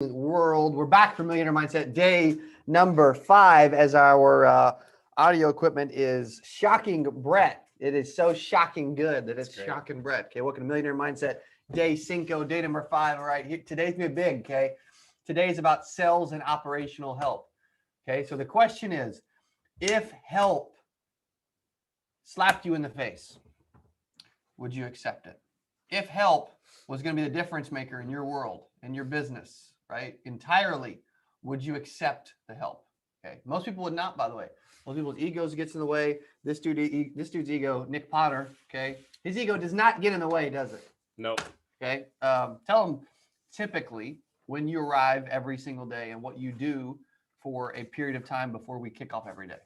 World. We're back for Millionaire Mindset day number 5 as our audio equipment is shocking Brett. It is so shocking good that it's shocking Brett. Okay, welcome to Millionaire Mindset day cinco, day number 5. All right, today's gonna be big. Okay, today's about sales and operational help. Okay, so the question is, if help slapped you in the face, would you accept it? If help was going to be the difference maker in your world, in your business, right, entirely, would you accept the help? Okay, most people would not, by the way. Most people's egos gets in the way. This dude's ego, Nick Potter, okay, his ego does not get in the way, does it? Nope. Okay, tell him typically when you arrive every single day and what you do for a period of time before we kick off every day.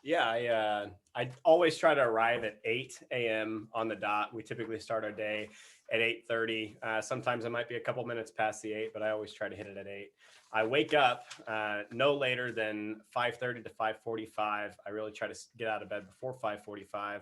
Yeah, I always try to arrive at 8 a.m. on the dot. We typically start our day at 8:30. Sometimes it might be a couple minutes past the 8, but I always try to hit it at 8. I wake up no later than 5:30 to 5:45. I really try to get out of bed before 5:45.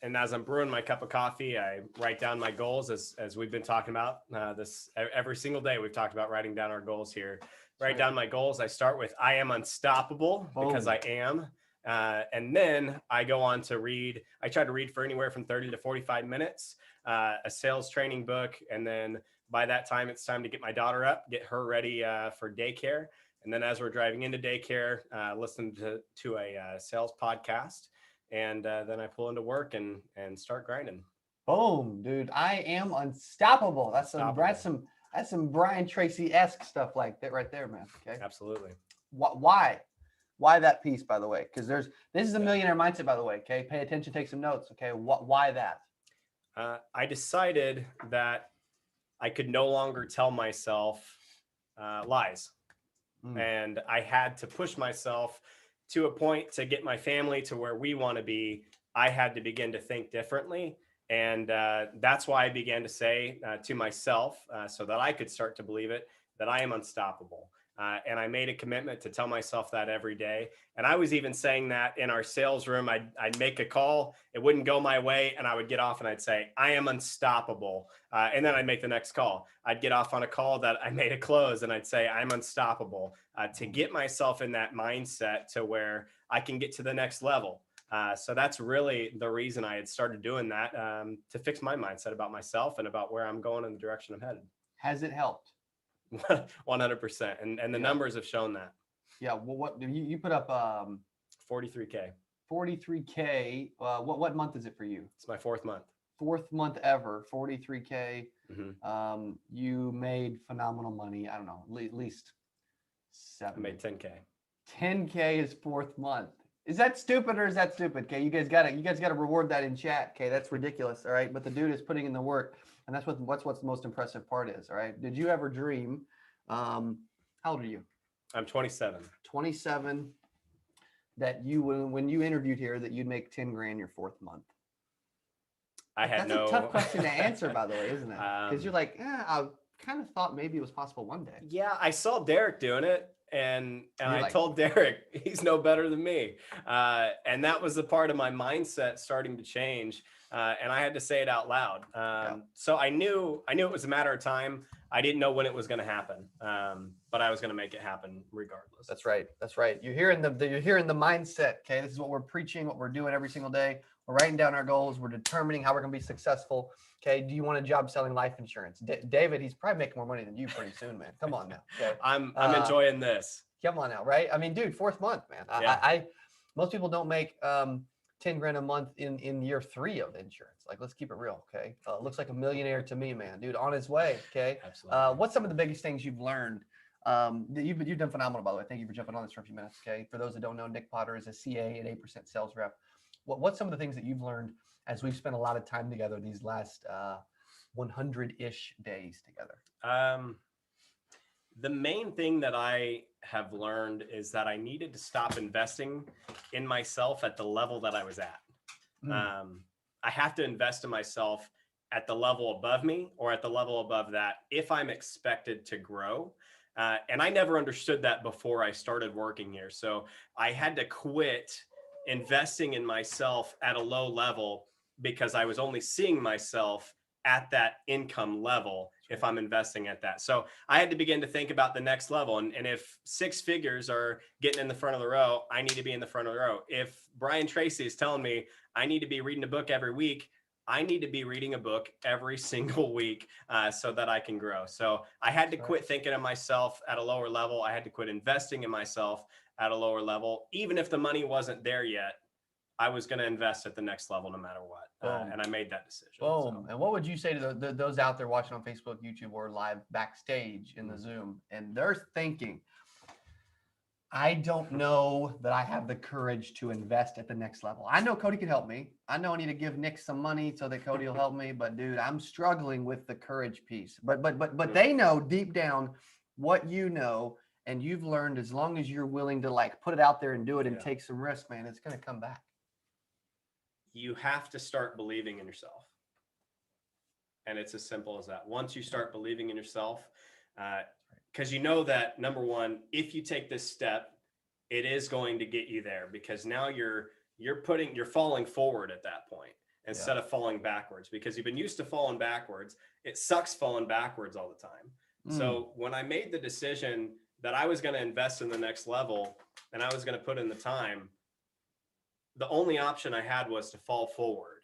And as I'm brewing my cup of coffee, I write down my goals as we've been talking about this every single day. We've talked about writing down our goals here. Write down my goals. I start with I am unstoppable because I am. And then I go on to read. I try to read for anywhere from 30 to 45 minutes, a sales training book. And then by that time, it's time to get my daughter up, get her ready for daycare. And then as we're driving into daycare, listen to a sales podcast. And then I pull into work and start grinding. Boom, dude. I am unstoppable. That's some Brian Tracy-esque stuff like that right there, man. Okay. Absolutely. Why that piece, by the way? Because this is a millionaire mindset, by the way. Okay. Pay attention, take some notes. Okay. Why that? I decided that I could no longer tell myself lies. And I had to push myself to a point to get my family to where we want to be. I had to begin to think differently. And that's why I began to say to myself, so that I could start to believe it, that I am unstoppable. And I made a commitment to tell myself that every day. And I was even saying that in our sales room. I'd make a call, it wouldn't go my way, and I would get off and I'd say, I am unstoppable. And then I'd make the next call. I'd get off on a call that I made a close and I'd say, I'm unstoppable, to get myself in that mindset to where I can get to the next level. So that's really the reason I had started doing that, to fix my mindset about myself and about where I'm going and the direction I'm headed. Has it helped? 100%. And the numbers have shown that. Yeah. Well, what you put up? 43K. 43K. What month is it for you? It's my 4th month. 4th month ever. 43K. Mm-hmm. You made phenomenal money. I don't know, at least 7. I made 10K. 10K is 4th month. Is that stupid or is that stupid? Okay, you guys gotta reward that in chat. Okay, that's ridiculous. All right, but the dude is putting in the work, and that's what's the most impressive part is. All right, did you ever dream? How old are you? I'm 27. 27. That you when you interviewed here that you'd make 10 grand your 4th month. That's a tough question to answer, by the way, isn't it? Because you're like, I kind of thought maybe it was possible one day. Yeah, I saw Derek doing it. And I told Derek he's no better than me. And that was the part of my mindset starting to change. And I had to say it out loud. So I knew it was a matter of time. I didn't know when it was going to happen. But I was going to make it happen regardless. That's right. That's right. You're hearing the mindset. Okay. This is what we're preaching, what we're doing every single day. We're writing down our goals. We're determining how we're going to be successful. Okay. Do you want a job selling life insurance? David, he's probably making more money than you pretty soon, man. Come on now. Okay. I'm enjoying this. Come on now. Right. I mean, dude, 4th month, man. Yeah. Most people don't make 10 grand a month in year 3 of insurance. Like, let's keep it real. Okay. Looks like a millionaire to me, man, dude, on his way. Okay. Absolutely. What's some of the biggest things you've learned? You've done phenomenal, by the way. Thank you for jumping on this for a few minutes. Okay. For those that don't know, Nick Potter is a CA and 8% sales rep. What's some of the things that you've learned as we've spent a lot of time together these last 100-ish days together? The main thing that I have learned is that I needed to stop investing in myself at the level that I was at. I have to invest in myself at the level above me or at the level above that if I'm expected to grow. And I never understood that before I started working here. So I had to quit investing in myself at a low level because I was only seeing myself at that income level if I'm investing at that. So I had to begin to think about the next level. And if 6 figures are getting in the front of the row, I need to be in the front of the row. If Brian Tracy is telling me I need to be reading a book every week, I need to be reading a book every single week so that I can grow. So I had to quit thinking of myself at a lower level. I had to quit investing in myself at a lower level. Even if the money wasn't there yet, I was going to invest at the next level no matter what. And I made that decision. Boom. So. And what would you say to those out there watching on Facebook, YouTube, or live backstage in the Zoom, and they're thinking, I don't know that I have the courage to invest at the next level. I know Cody can help me. I know I need to give Nick some money so that Cody will help me. But dude, I'm struggling with the courage piece. But they know deep down what you know, and you've learned, as long as you're willing to like put it out there and do it and take some risk, man, it's going to come back. You have to start believing in yourself. And it's as simple as that. Once you start believing in yourself, because you know that, number one, if you take this step, it is going to get you there, because now you're falling forward at that point instead of falling backwards, because you've been used to falling backwards. It sucks falling backwards all the time. So when I made the decision that I was going to invest in the next level and I was going to put in the time, the only option I had was to fall forward.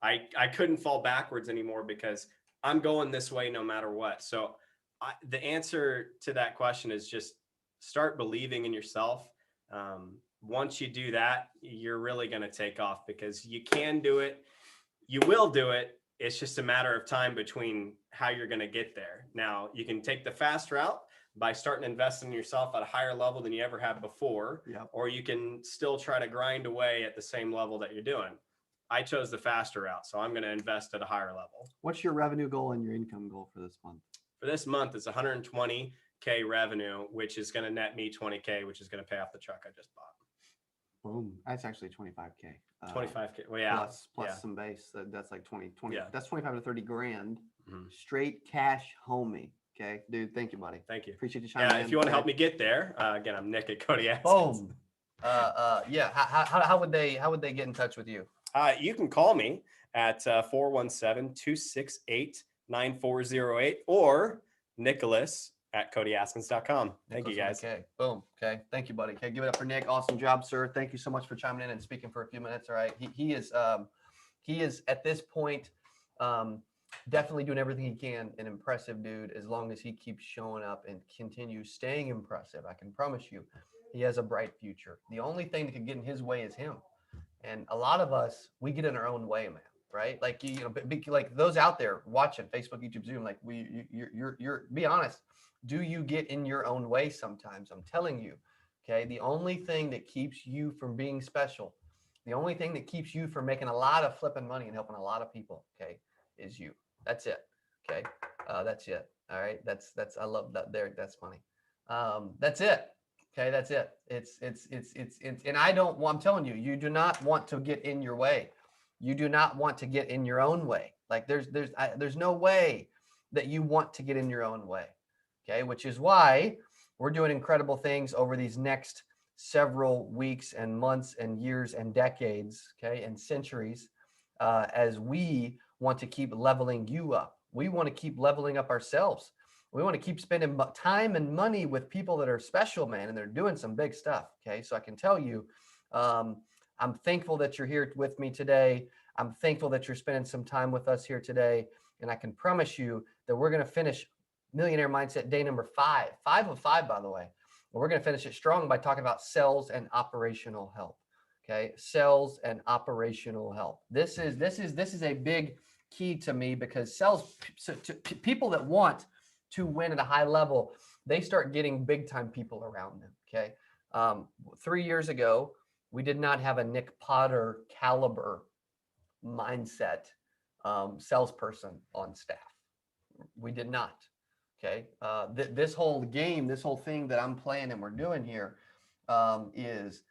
I couldn't fall backwards anymore, because I'm going this way no matter what. So the answer to that question is just start believing in yourself. Once you do that, you're really going to take off, because you can do it. You will do it. It's just a matter of time between how you're going to get there. Now, you can take the fast route by starting investing in yourself at a higher level than you ever have before, or you can still try to grind away at the same level that you're doing. I chose the faster route, so I'm going to invest at a higher level. What's your revenue goal and your income goal for this month? For this month, it's 120K revenue, which is going to net me 20K, which is going to pay off the truck I just bought. Boom. That's actually 25K. 25K. Well, yeah. Plus some base. That's like 20. Yeah. That's 25 to 30 grand. Straight cash homie. Okay, dude. Thank you, buddy. Thank you. Appreciate you chiming in. If you want to help me get there, again, I'm Nick at Cody Askins. Boom. How would they get in touch with you? You can call me at 417-268-9408 or Nicholas at CodyAskins.com. Thank you, guys. Okay. Boom. Okay. Thank you, buddy. Okay. Give it up for Nick. Awesome job, sir. Thank you so much for chiming in and speaking for a few minutes. All right. He is at this point, definitely doing everything he can. An impressive dude, as long as he keeps showing up and continues staying impressive. I can promise you, he has a bright future. The only thing that could get in his way is him. And a lot of us, we get in our own way, man. Right? Like, like those out there watching Facebook, YouTube, Zoom, like you're be honest. Do you get in your own way sometimes? I'm telling you. Okay. The only thing that keeps you from being special, the only thing that keeps you from making a lot of flipping money and helping a lot of people, okay, is you. That's it. Okay. That's it. All right. That's I love that there. That's funny. That's it. Okay. That's it. It's and I'm telling you, you do not want to get in your way. You do not want to get in your own way. Like there's no way that you want to get in your own way. Okay. Which is why we're doing incredible things over these next several weeks and months and years and decades. Okay. And centuries, as we want to keep leveling you up. We want to keep leveling up ourselves. We want to keep spending time and money with people that are special, man. And they're doing some big stuff. Okay. So I can tell you, I'm thankful that you're here with me today. I'm thankful that you're spending some time with us here today. And I can promise you that we're going to finish Millionaire Mindset day number 5 of 5, by the way. And we're going to finish it strong by talking about sales and operational help. Okay. Sales and operational help. This is a big key to me, because people that want to win at a high level, they start getting big time people around them. Okay. 3 years ago, we did not have a Nick Potter caliber mindset salesperson on staff. We did not. Okay. This whole game, this whole thing that I'm playing and we're doing here is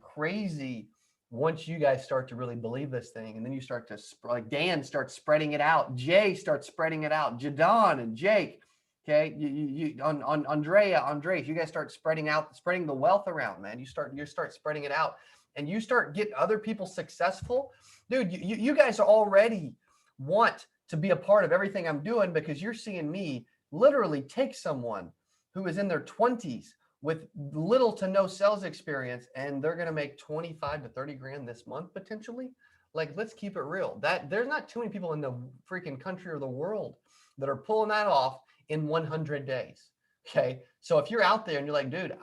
crazy once you guys start to really believe this thing. And then you start to, like Dan starts spreading it out. Jay starts spreading it out. Jadon and Jake. Okay. On Andrea, you guys start spreading the wealth around, man. You start spreading it out, and you start getting other people successful. Dude, you guys already want to be a part of everything I'm doing, because you're seeing me literally take someone who is in their 20s with little to no sales experience, and they're going to make 25 to 30 grand this month potentially. Like, let's keep it real. That there's not too many people in the freaking country or the world that are pulling that off in 100 days. Okay. So if you're out there and you're like, dude,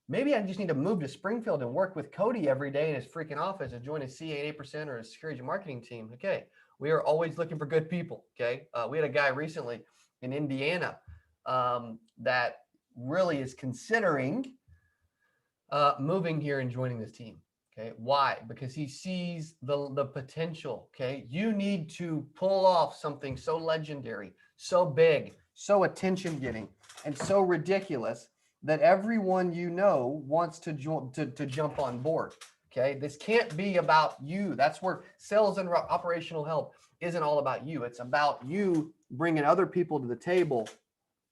maybe I just need to move to Springfield and work with Cody every day in his freaking office and join his CA 8% or his security marketing team. Okay. We are always looking for good people. Okay. We had a guy recently in Indiana that really is considering moving here and joining this team. Okay. Why? Because he sees the potential. Okay. You need to pull off something so legendary, so big, so attention getting, and so ridiculous that everyone you know wants to jump on board. Okay. This can't be about you. That's where sales and operational help isn't all about you. It's about you bringing other people to the table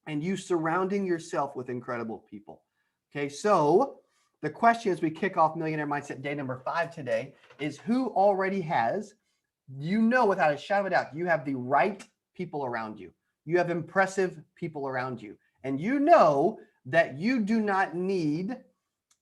and you surrounding yourself with incredible people. Okay. So the question as we kick off Millionaire Mindset day number 5 today is, who already has, without a shadow of a doubt, you have the right people around you. You have impressive people around you. And you know that you do not need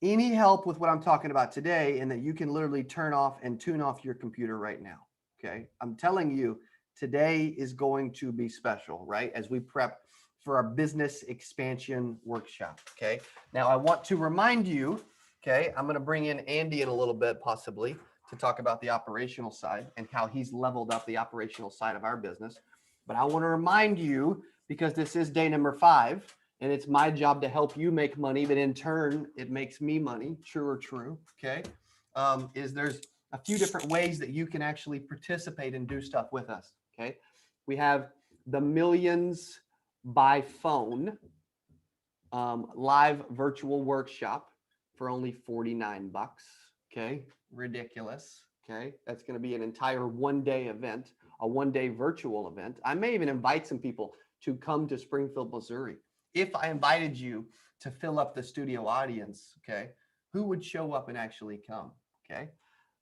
any help with what I'm talking about today, and that you can literally turn off and tune off your computer right now. Okay. I'm telling you, today is going to be special, right? As we prep for our business expansion workshop. Okay. Now I want to remind you, okay, I'm going to bring in Andy in a little bit, possibly, to talk about the operational side and how he's leveled up the operational side of our business. But I want to remind you, because this is day number 5, and it's my job to help you make money, but in turn, it makes me money. True or true. Okay. Is there's a few different ways that you can actually participate and do stuff with us. Okay. We have the Millions by Phone live virtual workshop for only $49. Okay. Ridiculous. Okay. That's going to be an entire one-day event, a one-day virtual event. I may even invite some people to come to Springfield, Missouri. If I invited you to fill up the studio audience, okay, who would show up and actually come? Okay.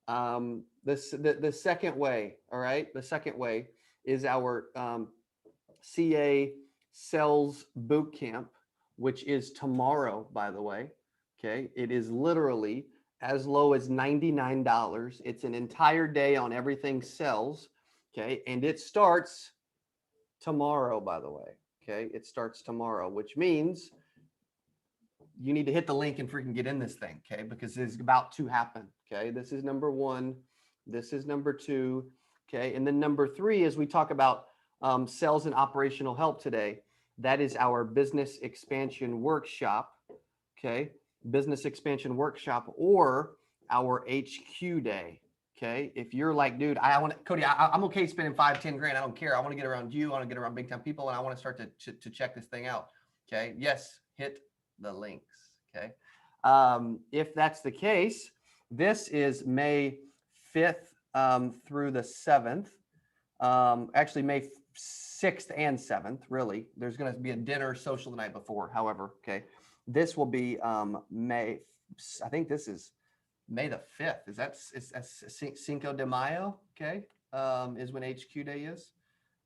The second way, all right, the second way is our CA Sales Boot Camp, which is tomorrow, by the way. Okay. It is literally as low as $99. It's an entire day on everything sales. Okay. And it starts tomorrow, by the way. Okay. It starts tomorrow, which means you need to hit the link and freaking get in this thing. Okay. Because it's about to happen. Okay. This is number 1. This is number 2. Okay. And then number 3, as we talk about sales and operational help today, that is our business expansion workshop. Okay. Business expansion workshop, or our HQ day. Okay. If you're like, dude, Cody, I'm okay spending 5-10 grand. I don't care. I want to get around you. I want to get around big time people, and I want to start to check this thing out. Okay. Yes. Hit the links. Okay. If that's the case, this is May 5th through the 7th. Actually May 6th and 7th, really. There's going to be a dinner social the night before. However, okay. This will be May. I think this is May the 5th. Is that's Cinco de Mayo? Okay. Is when HQ Day is.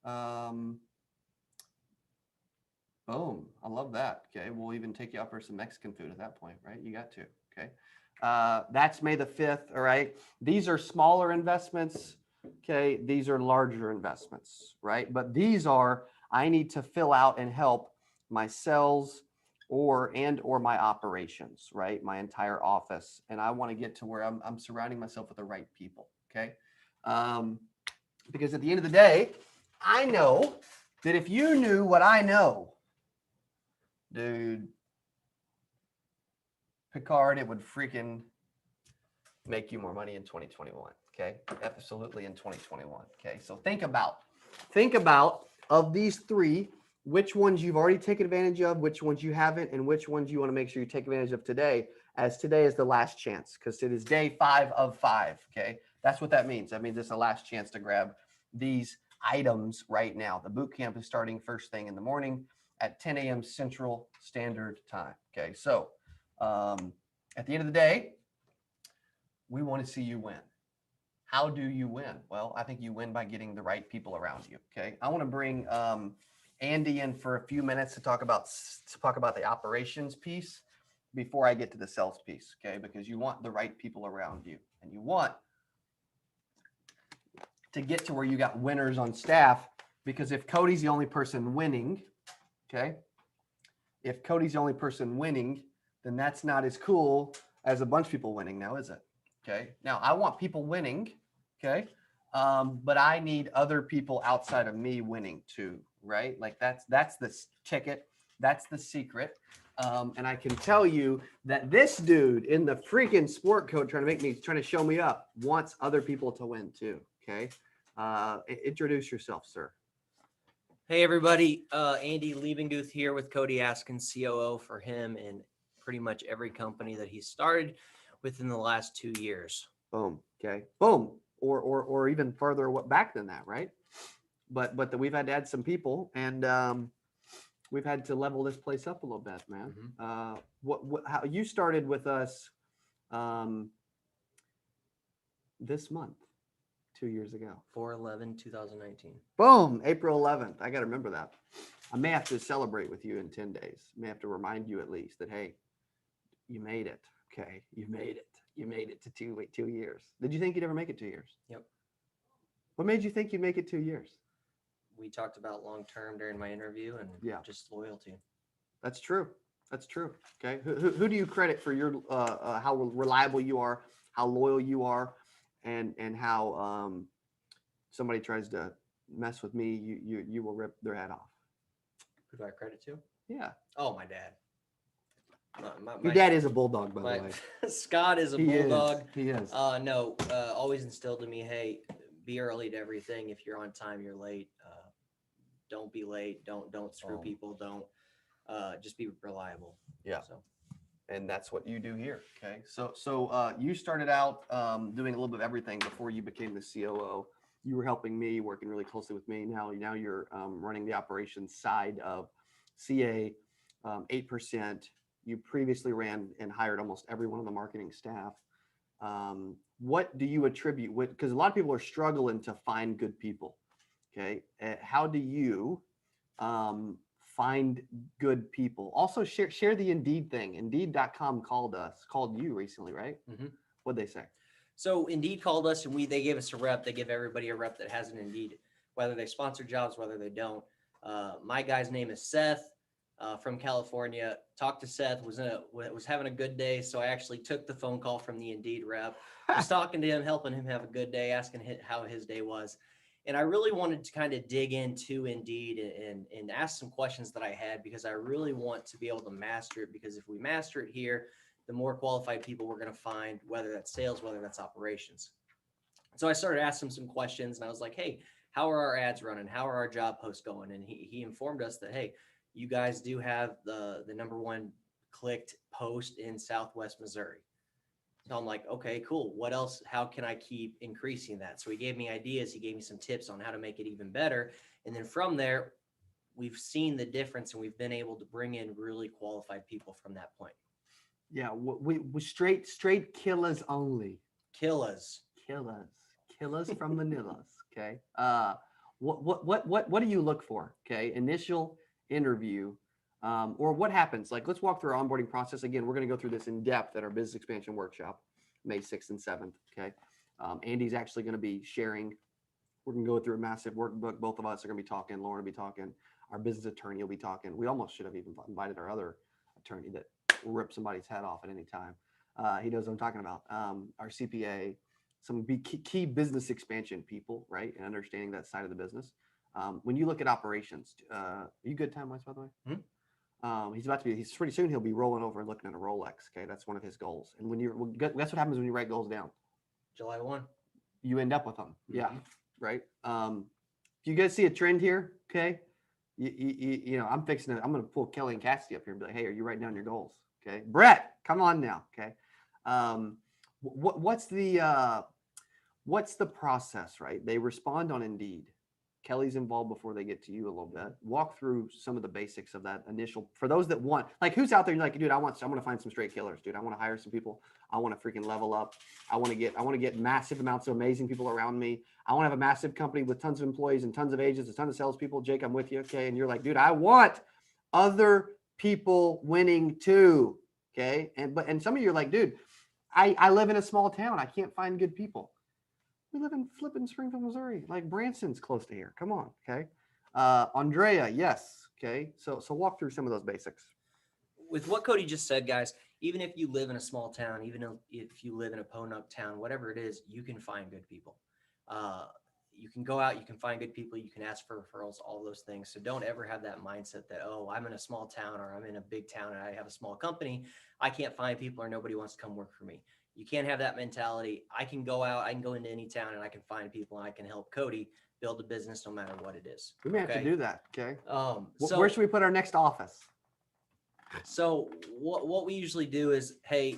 Boom. I love that. Okay. We'll even take you out for some Mexican food at that point, right? You got to. Okay. That's May the 5th. All right. These are smaller investments. Okay. These are larger investments, right? But these are, I need to fill out and help my sales or my operations, right? My entire office. And I want to get to where I'm surrounding myself with the right people. Okay. Because at the end of the day, I know that if you knew what I know, dude, Picard, it would freaking make you more money in 2021. Okay. Absolutely in 2021. Okay. So think about of these 3, which ones you've already taken advantage of, which ones you haven't, and which ones you want to make sure you take advantage of today, as today is the last chance, because it is day 5 of 5. Okay. That's what that means. That means it's the last chance to grab these items right now. The boot camp is starting first thing in the morning at 10 a.m. Central Standard Time. Okay. So at the end of the day, we want to see you win. how do you win? Well, I think you win by getting the right people around you. Okay. I want to bring Andy in for a few minutes to talk about the operations piece before I get to the sales piece. Okay, because you want the right people around you, and you want to get to where you got winners on staff. Because if Cody's the only person winning, okay, if Cody's the only person winning, then that's not as cool as a bunch of people winning now, is it? Okay. Now I want people winning. Okay. But I need other people outside of me winning too, right? Like that's the ticket. That's the secret. And I can tell you that this dude in the freaking sport coat trying to show me up wants other people to win too. Okay. Introduce yourself, sir. Hey everybody, Andy Liebenguth here with Cody Askins, COO for him and pretty much every company that he started within the last 2 years. Boom. Okay. Boom. Or even further back than that, right? But we've had to add some people, and we've had to level this place up a little bit, man. How you started with us this month, 2 years ago. 4/11/2019. Boom. April 11th. I got to remember that. I may have to celebrate with you in 10 days. I may have to remind you at least that, hey, you made it. Okay. You made it. You made it to 2 years. Did you think you'd ever make it 2 years? Yep. What made you think you'd make it 2 years? We talked about long-term during my interview and just loyalty. That's true. That's true. Okay. Who do you credit for your how reliable you are, how loyal you are, and how somebody tries to mess with me, you will rip their head off? Who do I credit to? Yeah. Oh, my dad. Your dad is a bulldog, by the way. Scott is a bulldog. He is. Always instilled in me, hey, be early to everything. If you're on time, you're late. Don't be late. Don't screw people. Don't just be reliable. Yeah. So. And that's what you do here. Okay. So you started out doing a little bit of everything before you became the COO. You were helping me, working really closely with me. Now you're running the operations side of CA, 8%. You previously ran and hired almost everyone on the marketing staff. What do you attribute with, because a lot of people are struggling to find good people. Okay. How do you find good people? Also share the Indeed thing. Indeed.com called you recently, right? Mm-hmm. What'd they say? So Indeed called us and they gave us a rep. They give everybody a rep that has an Indeed, whether they sponsor jobs, whether they don't. My guy's name is Seth. From California. Talked to Seth, was having a good day, so I actually took the phone call from the Indeed rep. Was talking to him, helping him have a good day, asking how his day was. And I really wanted to kind of dig into Indeed and ask some questions that I had, because I really want to be able to master it, because if we master it here, the more qualified people we're going to find, whether that's sales, whether that's operations. So I started asking some questions, and I was like, hey, how are our ads running? How are our job posts going? And he informed us that, hey, you guys do have the #1 clicked post in Southwest Missouri. So I'm like, okay, cool. What else? How can I keep increasing that? So he gave me ideas. He gave me some tips on how to make it even better. And then from there, we've seen the difference, and we've been able to bring in really qualified people from that point. Yeah, we straight killers only. Killers from Manilas. Okay. What do you look for? Okay, initial interview, or what happens? Like, let's walk through our onboarding process again. We're going to go through this in depth at our business expansion workshop, May 6th and 7th. Okay. Andy's actually going to be sharing. We're going to go through a massive workbook. Both of us are going to be talking. Lauren will be talking. Our business attorney will be talking. We almost should have even invited our other attorney that will rip somebody's head off at any time. He knows what I'm talking about. Our CPA, some key business expansion people, right? And understanding that side of the business. When you look at operations, are you good time-wise, by the way? Mm-hmm. He's pretty soon, he'll be rolling over and looking at a Rolex. Okay. That's one of his goals. And that's what happens when you write goals down. July 1. You end up with them. Mm-hmm. Yeah. Right. Do you guys see a trend here? Okay. I'm going to pull Kelly and Cassidy up here and be like, hey, are you writing down your goals? Okay. Brett, come on now. Okay. What's the process, right? They respond on Indeed. Kelly's involved before they get to you a little bit. Walk through some of the basics of that initial, for those that want, like who's out there, you're like, dude, I want to find some straight killers, dude. I want to hire some people. I want to freaking level up. I want to get massive amounts of amazing people around me. I want to have a massive company with tons of employees and tons of agents, a ton of salespeople. Jake, I'm with you. Okay. And you're like, dude, I want other people winning too. Okay. And some of you are like, dude, I live in a small town. I can't find good people. We live in flipping Springfield, Missouri. Like Branson's close to here. Come on. Okay. Andrea, yes. Okay. So walk through some of those basics. With what Cody just said, guys, even if you live in a small town, even if you live in a podunk town, whatever it is, you can find good people. You can go out, you can find good people, you can ask for referrals, all those things. So don't ever have that mindset that, oh, I'm in a small town or I'm in a big town and I have a small company. I can't find people or nobody wants to come work for me. You can't have that mentality. I can go out, I can go into any town and I can find people and I can help Cody build a business no matter what it is. We may have to do that. Okay. So where should we put our next office? So what we usually do is, hey,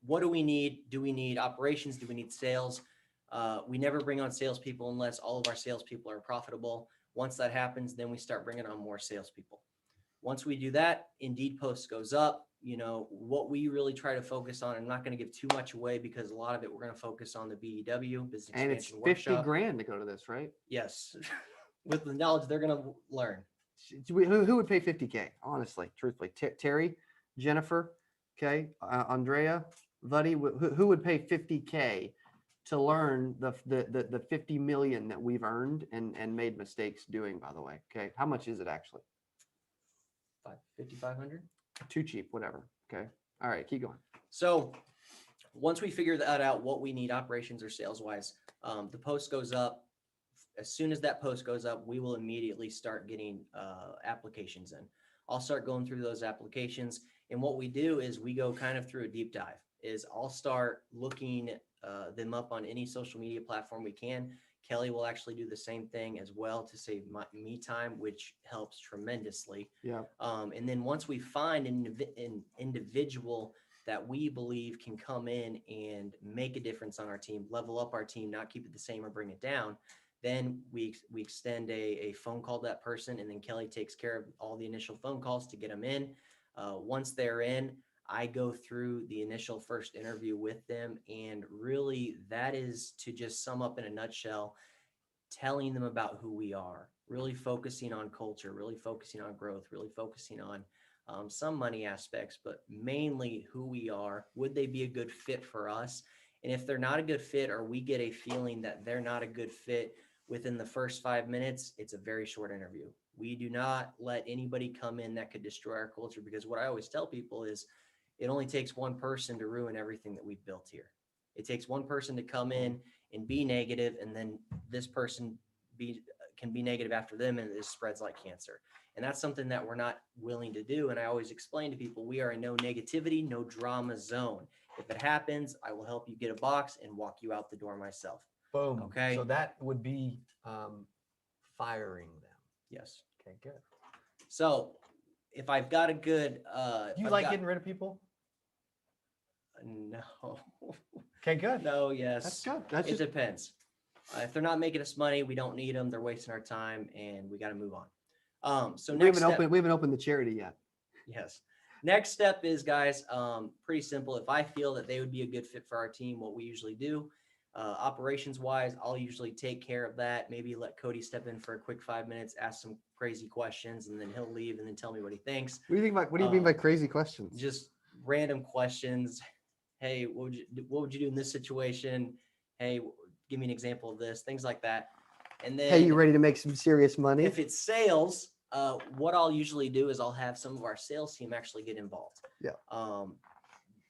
what do we need? Do we need operations? Do we need sales? We never bring on salespeople unless all of our salespeople are profitable. Once that happens, then we start bringing on more salespeople. Once we do that, Indeed post goes up. You know, what we really try to focus on, I'm not going to give too much away because a lot of it we're going to focus on the BEW, Business And it's Expansion 50 Workshop. grand to go to this, right? Yes. With the knowledge they're going to learn. Who would pay 50K? Honestly, truthfully, Terry, Jennifer, okay, Andrea, Buddy, who would pay 50K to learn the 50 million that we've earned and made mistakes doing? By the way, okay, how much is it actually? 5,500. Too cheap, whatever. Okay, all right, keep going. So once we figure that out, what we need operations or sales wise, the post goes up. As soon as that post goes up, we will immediately start getting applications in. I'll start going through those applications. And what we do is we go kind of through a deep dive. I'll start looking them up on any social media platform we can. Kelly will actually do the same thing as well to save me time, which helps tremendously. Yeah. And then once we find an individual that we believe can come in and make a difference on our team, level up our team, not keep it the same or bring it down, then we extend a phone call to that person, and then Kelly takes care of all the initial phone calls to get them in. Once they're in, I go through the initial first interview with them, and really that is, to just sum up in a nutshell, telling them about who we are, really focusing on culture, really focusing on growth, really focusing on some money aspects, but mainly who we are. Would they be a good fit for us? And if they're not a good fit, or we get a feeling that they're not a good fit within the first 5 minutes, it's a very short interview. We do not let anybody come in that could destroy our culture, because what I always tell people is it only takes one person to ruin everything that we've built here. It takes one person to come in and be negative, and then this person can be negative after them, and it spreads like cancer. And that's something that we're not willing to do. And I always explain to people, we are a no negativity, no drama zone. If it happens, I will help you get a box and walk you out the door myself. Boom. Okay. So that would be firing them. Yes. Okay, good. So if I've got a good, Do you like getting rid of people? No. Okay, good. No. Yes. That's good. That's It just depends. If they're not making us money, we don't need them. They're wasting our time, and we got to move on. So we next haven't step, we haven't opened the charity yet. yes. Next step is, guys, pretty simple. If I feel that they would be a good fit for our team, what we usually do, operations wise, I'll usually take care of that. Maybe let Cody step in for a quick 5 minutes, ask some crazy questions, and then he'll leave and then tell me what he thinks. What do you think about? What do you mean by crazy questions? Just random questions. Hey, what would you do in this situation? Hey, give me an example of this, things like that. And then, Hey, you ready to make some serious money? if it's sales, what I'll usually do is I'll have some of our sales team actually get involved. Yeah.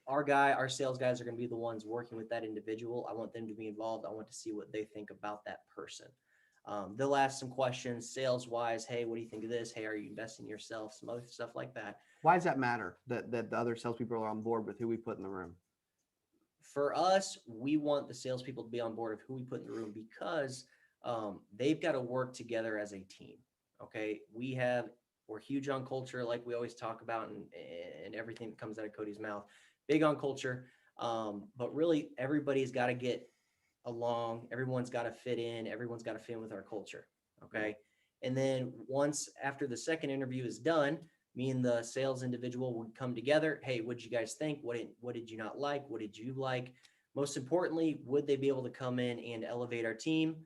Our sales guys are going to be the ones working with that individual. I want them to be involved. I want to see what they think about that person. They'll ask some questions sales wise. Hey, what do you think of this? Hey, are you investing in yourself? Some other stuff like that. Why does that matter that the other salespeople are on board with who we put in the room? For us, we want the salespeople to be on board of who we put in the room, because they've got to work together as a team. Okay. We're huge on culture, like we always talk about, and everything that comes out of Cody's mouth, big on culture. But really everybody's got to get along. Everyone's got to fit in. Everyone's got to fit in with our culture. Okay. And then once after the second interview is done, me and the sales individual would come together. Hey, what did you guys think? What did you not like? What did you like? Most importantly, would they be able to come in and elevate our team?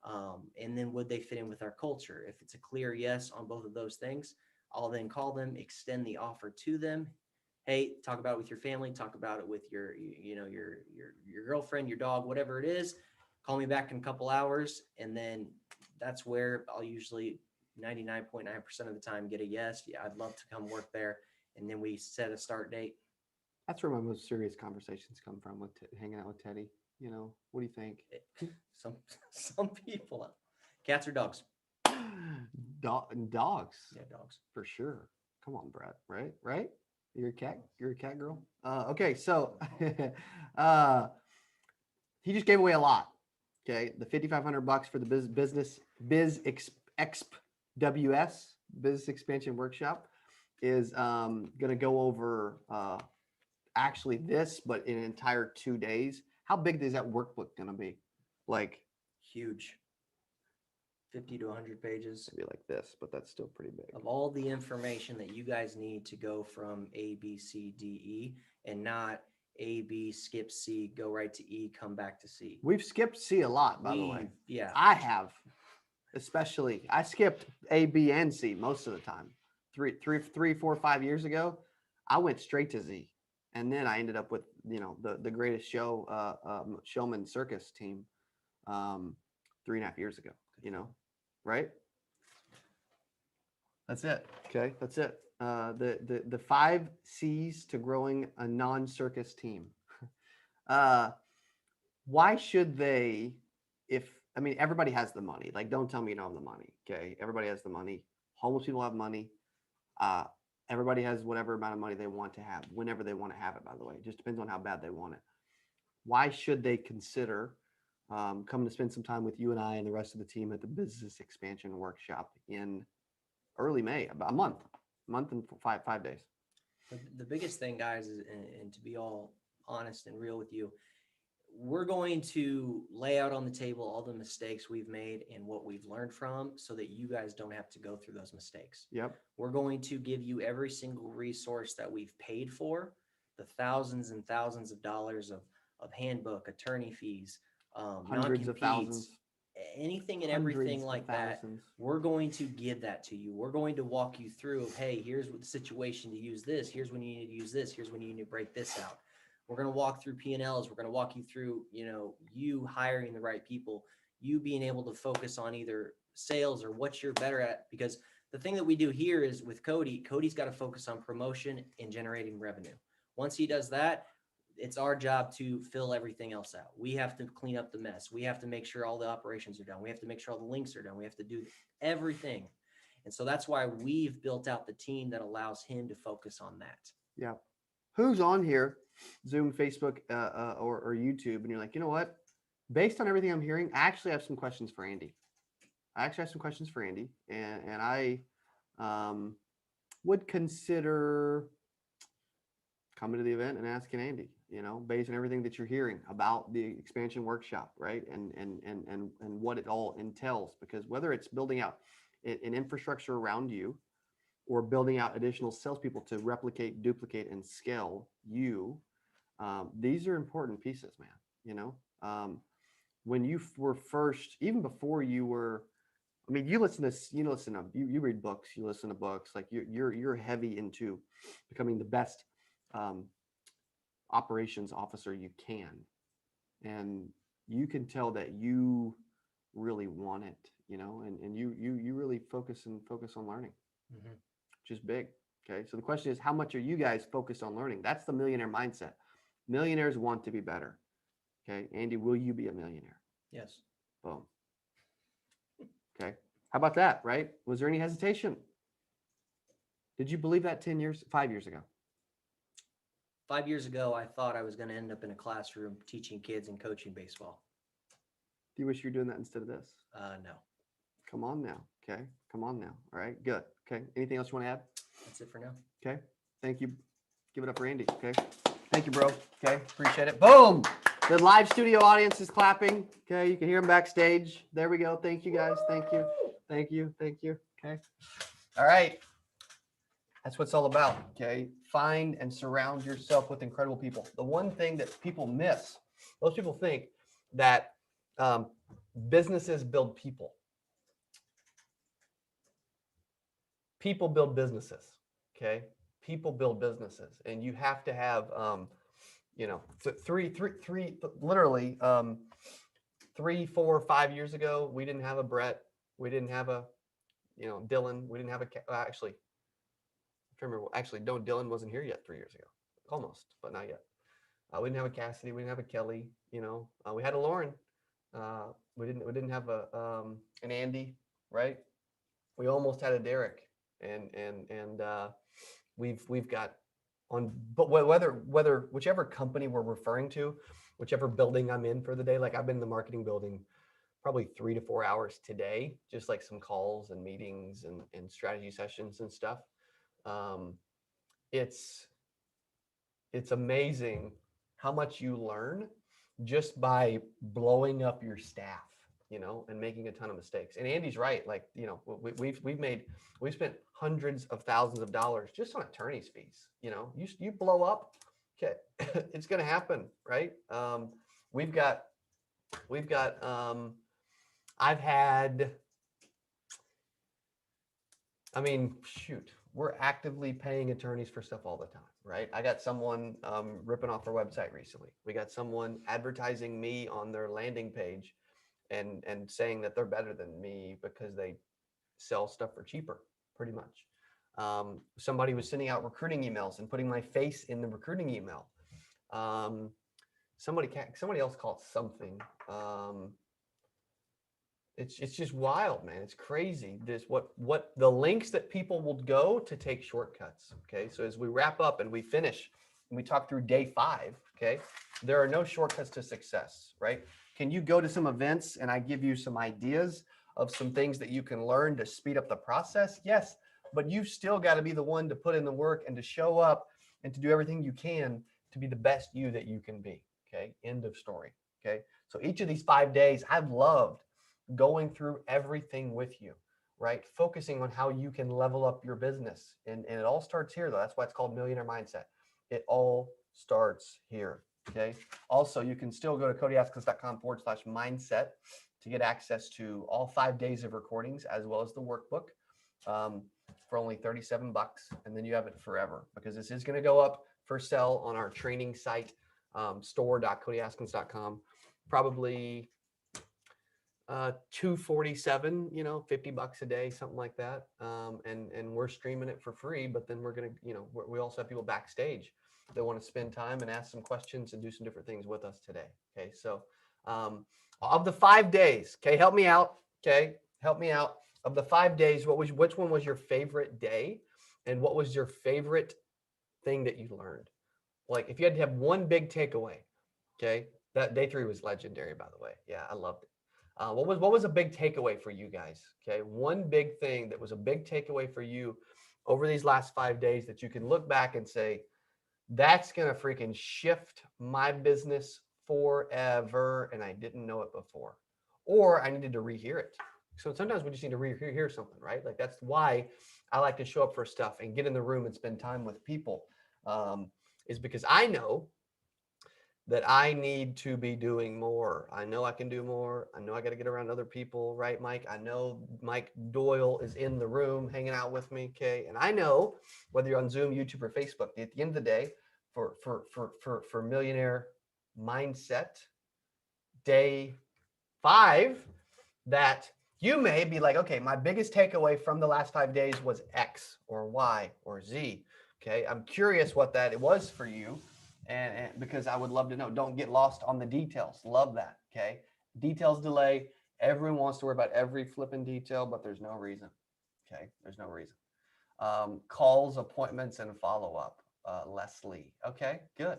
And then would they fit in with our culture? If it's a clear yes on both of those things, I'll then call them, extend the offer to them. Hey, talk about it with your family, talk about it with your girlfriend, your dog, whatever it is. Call me back in a couple hours. And then that's where I'll usually 99.9% of the time get a yes. Yeah, I'd love to come work there. And then we set a start date. That's where my most serious conversations come from with hanging out with Teddy. You know, what do you think? Some people, cats or dogs? Dogs. Yeah, dogs. For sure. Come on, Brett. Right? You're a cat. You're a cat girl. Okay, so he just gave away a lot. Okay, the $5,500 for the business expansion workshop is going to go over actually this, but in an entire 2 days. How big is that workbook going to be? Like Huge. 50 to 100 pages maybe like this, but that's still pretty big. of all the information that you guys need to go from A, B, C, D, E, and not A, B, skip C, go right to E, come back to C. We've skipped C a lot, by the way. Yeah. I have, especially. I skipped A, B, and C most of the time. 3, 4, 5 years ago, I went straight to Z, and then I ended up with the greatest showman circus team 3.5 years ago. Right? That's it. Okay, that's it. The 5 C's to growing a non-circus team. Why should they? Everybody has the money. Like, don't tell me you don't have the money. Okay, everybody has the money. Homeless people have money. Everybody has whatever amount of money they want to have, whenever they want to have it. By the way, it just depends on how bad they want it. Why should they consider coming to spend some time with you and I and the rest of the team at the business expansion workshop in early May, about a month and 5 days? The biggest thing, guys, is, and to be all honest and real with you, we're going to lay out on the table all the mistakes we've made and what we've learned from so that you guys don't have to go through those mistakes. Yep. We're going to give you every single resource that we've paid for, the thousands and thousands of dollars of handbook, attorney fees, hundreds of thousands, anything and everything like that. We're going to give that to you. We're going to walk you through, hey, here's what the situation to use this. Here's when you need to use this. Here's when you need to break this out. We're going to walk through P&Ls. We're going to walk you through, you hiring the right people, you being able to focus on either sales or what you're better at. Because the thing that we do here is with Cody's got to focus on promotion and generating revenue. Once he does that, it's our job to fill everything else out. We have to clean up the mess. We have to make sure all the operations are done. We have to make sure all the links are done. We have to do everything. And so that's why we've built out the team that allows him to focus on that. Yeah. Who's on here, Zoom, Facebook, or YouTube, and you're like, you know what? Based on everything I'm hearing, I actually have some questions for Andy. And I would consider coming to the event and asking Andy, based on everything that you're hearing about the expansion workshop, right? And what it all entails, because whether it's building out an infrastructure around you or building out additional salespeople to replicate, duplicate, and scale you, these are important pieces, man. When you were first, even before you were, you read books, you listen to books, like you're heavy into becoming the best operations officer you can, and you can tell that you really want it, and you really focus on learning, which is big. Okay, so the question is, how much are you guys focused on learning? That's the millionaire mindset. Millionaires want to be better. Okay, Andy, will you be a millionaire? Yes. Boom. Okay, how about that? Right? Was there any hesitation? Did you believe that 5 years ago? 5 years ago, I thought I was going to end up in a classroom teaching kids and coaching baseball. Do you wish you were doing that instead of this? No. Come on now. Okay. Come on now. All right. Good. Okay. Anything else you want to add? That's it for now. Okay. Thank you. Give it up for Andy. Okay. Thank you, bro. Okay. Appreciate it. Boom. The live studio audience is clapping. Okay. You can hear them backstage. There we go. Thank you, guys. Thank you. Thank you. Thank you. Okay. All right. That's what it's all about. Okay. Find and surround yourself with incredible people. The one thing that people miss, most people think that businesses build people. People build businesses. Okay. People build businesses, and you have to have, literally, 3, 4, 5 years ago, we didn't have a Brett. We didn't have a, Dylan. We didn't have actually, I remember, actually, no, Dylan wasn't here yet 3 years ago. Almost, but not yet. We didn't have a Cassidy. We didn't have a Kelly. We had a Lauren. We didn't have an Andy, right? We almost had a Derek, and we've got on, but whether whichever company we're referring to, whichever building I'm in for the day, like I've been in the marketing building probably 3 to 4 hours today, just like some calls and meetings and strategy sessions and stuff. It's amazing how much you learn just by blowing up your staff, and making a ton of mistakes. And Andy's right. Like, we've spent hundreds of thousands of dollars just on attorney's fees. You blow up, okay, it's going to happen, right? We've got, I've had, shoot, we're actively paying attorneys for stuff all the time, right? I got someone ripping off our website recently. We got someone advertising me on their landing page and saying that they're better than me because they sell stuff for cheaper, pretty much. Somebody was sending out recruiting emails and putting my face in the recruiting email. Somebody else called it something. It's just wild, man. It's crazy. What the links that people will go to take shortcuts. Okay. So as we wrap up and we finish and we talk through day 5, okay, there are no shortcuts to success, right? Can you go to some events and I give you some ideas of some things that you can learn to speed up the process? Yes, but you've still got to be the one to put in the work and to show up and to do everything you can to be the best you that you can be. Okay. End of story. Okay. So each of these 5 days, I've loved going through everything with you, right? Focusing on how you can level up your business. And it all starts here, though. That's why it's called Millionaire Mindset. It all starts here. Okay. Also, you can still go to CodyAskins.com/mindset to get access to all 5 days of recordings as well as the workbook for only $37. And then you have it forever, because this is going to go up for sale on our training site, store.CodyAskins.com, probably $247, $50 a day, something like that. And we're streaming it for free, but then we're going to, we also have people backstage that want to spend time and ask some questions and do some different things with us today. Okay. So, of the 5 days, okay, help me out. Okay. Help me out. Of the 5 days, which one was your favorite day? And what was your favorite thing that you learned? Like, if you had to have one big takeaway, okay, that day 3 was legendary, by the way. Yeah, I loved it. What was a big takeaway for you guys? Okay, one big thing that was a big takeaway for you over these last 5 days that you can look back and say, that's gonna freaking shift my business forever, and I didn't know it before, or I needed to rehear it. So sometimes we just need to rehear something, right? Like, that's why I like to show up for stuff and get in the room and spend time with people, is because I know that I need to be doing more. I know I can do more. I know I got to get around other people, right, Mike? I know Mike Doyle is in the room hanging out with me, okay? And I know whether you're on Zoom, YouTube, or Facebook, at the end of the day, for Millionaire Mindset day 5, that you may be like, okay, my biggest takeaway from the last 5 days was X or Y or Z. Okay, I'm curious what that was for you. And because I would love to know. Don't get lost on the details. Love that. Okay. Details delay. Everyone wants to worry about every flipping detail, but there's no reason. Okay. There's no reason. Calls, appointments, and follow-up. Leslie. Okay. Good.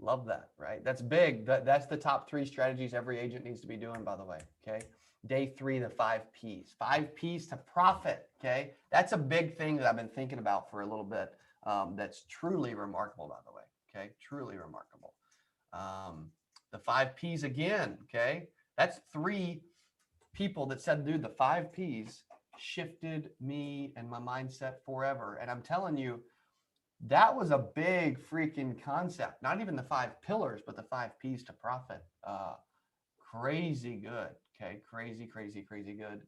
Love that. Right. That's big. That's the top 3 strategies every agent needs to be doing, by the way. Okay. Day 3, the 5 P's. 5 P's to profit. Okay. That's a big thing that I've been thinking about for a little bit. That's truly remarkable, by the way. Okay. Truly remarkable. The 5 P's again. Okay. That's 3 people that said, dude, the 5 P's shifted me and my mindset forever. And I'm telling you, that was a big freaking concept. Not even the 5 pillars, but the 5 P's to profit. Crazy good. Okay. Crazy, crazy, crazy good.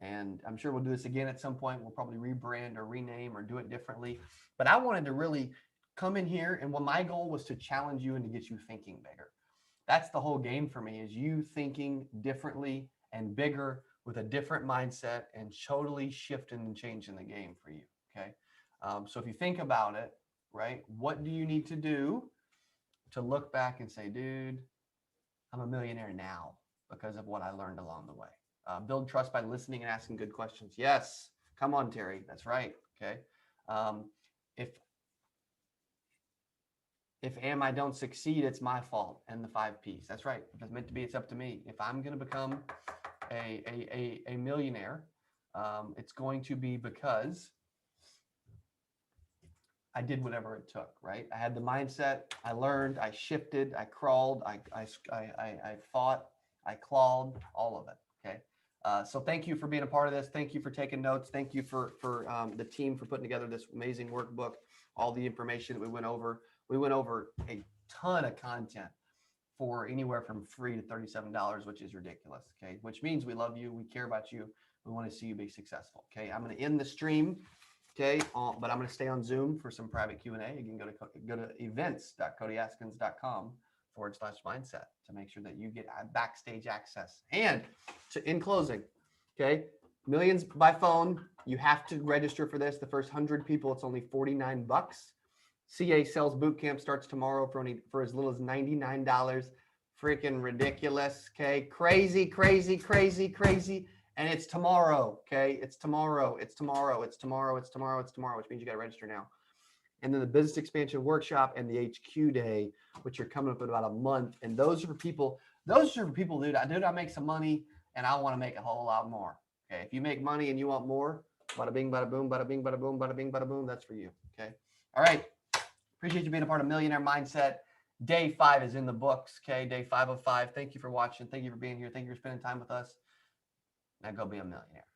And I'm sure we'll do this again at some point. We'll probably rebrand or rename or do it differently. But I wanted to really come in here. And what my goal was to challenge you and to get you thinking bigger. That's the whole game for me, is you thinking differently and bigger with a different mindset and totally shifting and changing the game for you. Okay. So if you think about it, right, what do you need to do to look back and say, dude, I'm a millionaire now because of what I learned along the way? Build trust by listening and asking good questions. Yes. Come on, Terry. That's right. Okay. If I don't succeed, it's my fault. And the 5 P's. That's right. If it's meant to be, it's up to me. If I'm going to become a millionaire, it's going to be because I did whatever it took, right? I had the mindset, I learned, I shifted, I crawled, I fought, I clawed, all of it. Okay. So thank you for being a part of this. Thank you for taking notes. Thank you for the team for putting together this amazing workbook, all the information that we went over. We went over a ton of content for anywhere from free to $37, which is ridiculous. Okay. Which means we love you. We care about you. We want to see you be successful. Okay. I'm going to end the stream. Okay. But I'm going to stay on Zoom for some private Q&A. You can go to events.codyaskins.com/mindset to make sure that you get backstage access. And in closing, okay, millions by phone. You have to register for this. The first 100 people, it's only $49. CA Sales Bootcamp starts tomorrow for as little as $99. Freaking ridiculous. Okay. Crazy, crazy, crazy, crazy. And it's tomorrow. Okay. It's tomorrow. It's tomorrow. It's tomorrow. It's tomorrow. It's tomorrow, which means you got to register now. And then the business expansion workshop and the HQ day, which are coming up in about a month. And those are for people, dude, I make some money and I want to make a whole lot more. Okay. If you make money and you want more, bada bing, bada boom, bada bing, bada boom, bada bing, bada boom. That's for you. Okay. All right. Appreciate you being a part of Millionaire Mindset. Day 5 is in the books. Okay. Day 5 of 5. Thank you for watching. Thank you for being here. Thank you for spending time with us. Now go be a millionaire.